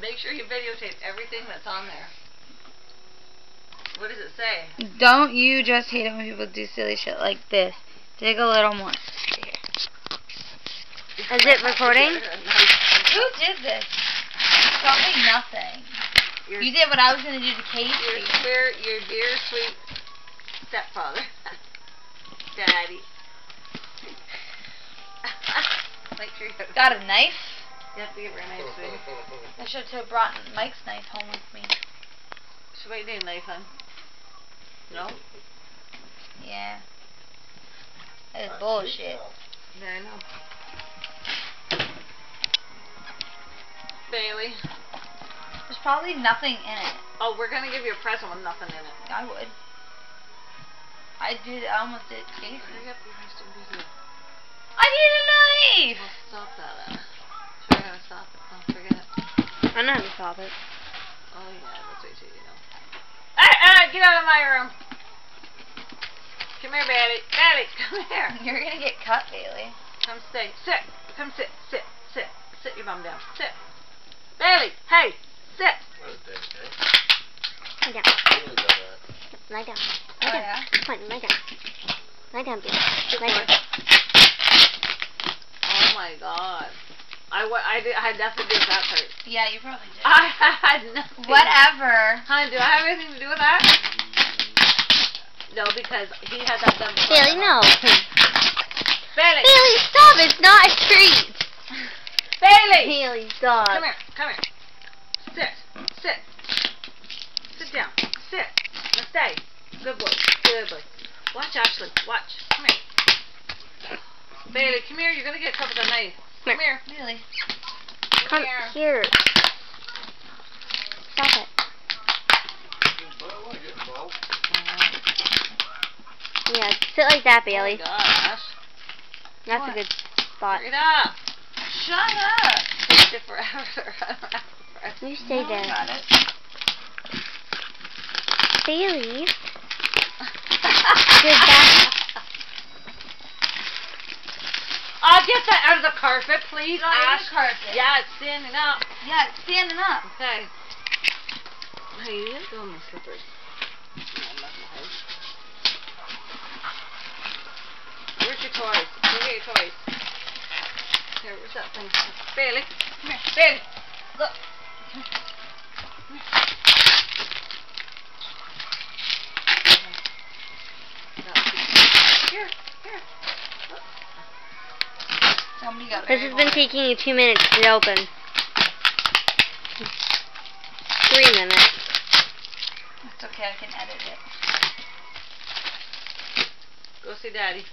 Make sure you videotape everything that's on there. What does it say? Don't you just hate it when people do silly shit like this? Dig a little more. Is it recording? Who did this? Tell me nothing. You did what I was going to do to Casey. Your dear, sweet stepfather. Daddy. Make sure you got a knife? You have to give her a knife, sweetie. I should have brought Mike's knife home with me. So what do you need a knife on? No? Yeah. That is bullshit. Yeah, I know. Bailey. There's probably nothing in it. Oh, we're going to give you a present with nothing in it. I would. I almost did Casey. Hurry up, you guys don't be here. I need a knife! Well, stop that then. Show me how to stop it. Don't forget it. I know how to stop it. Oh, yeah, that's what you know. Hey, get out of my room. Come here, Bailey. Bailey, come here. You're going to get cut, Bailey. Come stay. Sit. Come sit. Sit. Sit. Sit your bum down. Sit. Bailey, hey, sit. Lie down. Lie down. Oh, yeah? Come on, lie down. Lie down, Bailey. Lie down. Oh, my God. I had nothing to do with that part. Yeah, you probably did. I had nothing. Whatever. Honey, do I have anything to do with that? No, because he had that done before. Bailey, no. Bailey. Bailey, stop. It's not a treat. Bailey. Bailey, stop. Come here. Come here. Sit. Sit. Sit down. Sit. Now stay. Good boy. Good boy. Watch, Ashley. Watch. Come here. Bailey, come here. You're going to get cut with a knife. Come here. Really? Come here. Stop it. Yeah, sit like that, Bailey. Oh, gosh. That's a good spot. Hurry it up. Shut up. Sit forever. You stay there. Got it. Bailey. You're back. Get that out of the carpet, please, Not Ash. in the carpet. Yeah, it's standing up. Yeah, it's standing up. Okay. Hey, you didn't go in my slippers. Where's your toys? Go get your toys. Here, where's that thing? Bailey. Come here. Bailey. Look. Here. Here. Look. Somebody got This has been taking you 2 minutes to open. 3 minutes. It's okay, I can edit it. Go see Daddy.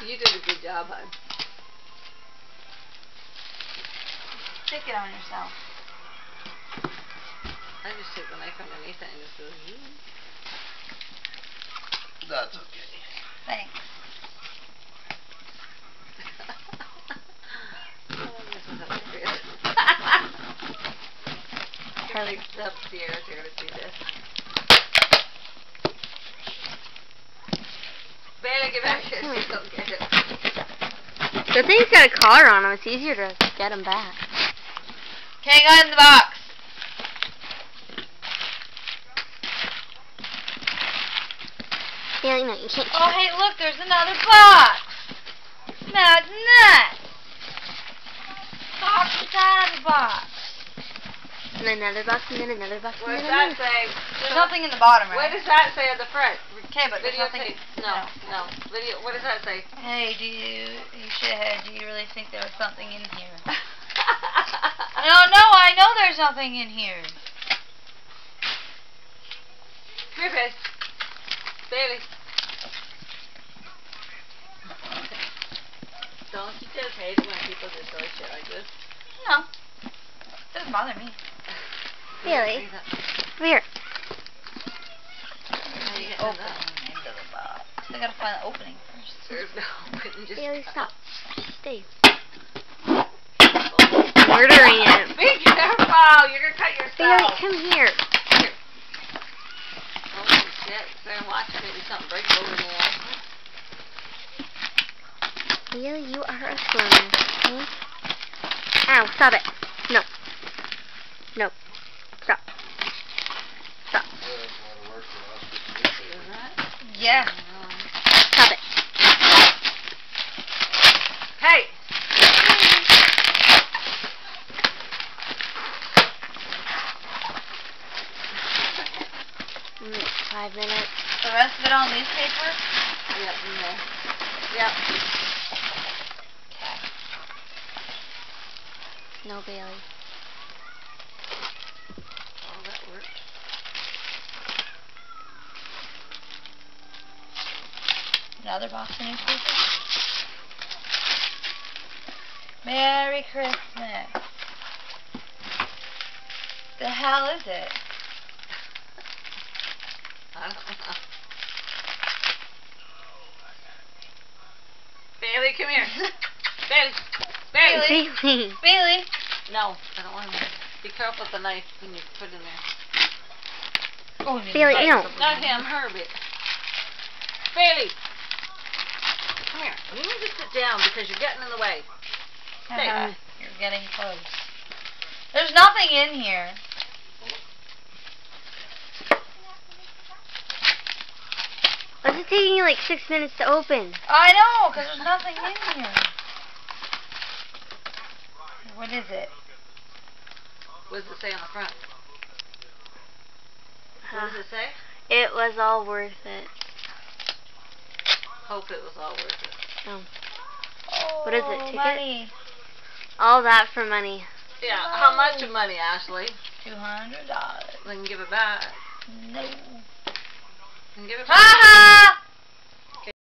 You did a good job, hon. Take it on yourself. I just took the knife underneath it and just go, That's okay. Thanks. This is hilarious. Kelly's upstairs here to see this. Bailey, get back here. She's so good. Good thing he's got a collar on him. It's easier to get him back. Okay, go in the box. Bailey, no, you can't. Oh, hey, look, there's another box. That's nuts. Box inside of the box. And then another box, and then another box, What and does then that another. say? There's nothing in the bottom, What right? does that say on the front? Okay, but there's Video nothing. tape. No. Video. What does that say? Hey, do you shithead, do you really think there was something in here? No, I know there's nothing in here. Come here, Bailey. Don't you just hate it when people do silly shit like this? No. Doesn't bother me. Bailey. Come here. How you getting Open that? into the box. I gotta find the opening first. There's no opening. Just Bailey, stop. Stay. Oh. Murdering it. Be careful! You're gonna cut yourself. Bailey, come here. Oh shit! Better watch. Maybe something breaks over in there. Bailey, you are a swimmer. Ow, stop it. No. No. Stop. Stop. Yeah. Stop it. Hey! 5 minutes. The rest of it on newspaper? Yep, in there. Yep. Okay. No Bailey. Oh, that worked. Another box of newspaper. Merry Christmas. The hell is it? I don't know. Bailey, come here. Bailey. Bailey. Bailey. Bailey. No, I don't want to. Be careful with the knife when you put it in there. Oh, Bailey, ew. Not him, Herbert. Bailey. Come here. You need to sit down because you're getting in the way. Stay. You're getting close. There's nothing in here. What's it taking you like 6 minutes to open? I know, because there's nothing in here. What is it? What does it say on the front? What does it say? It was all worth it. Hope it was all worth it. Oh. Oh, What is it, ticket? money. All that for money. Yeah, how much of money, Ashley? $200. We can give it back. No. We can give it Ha back. ha!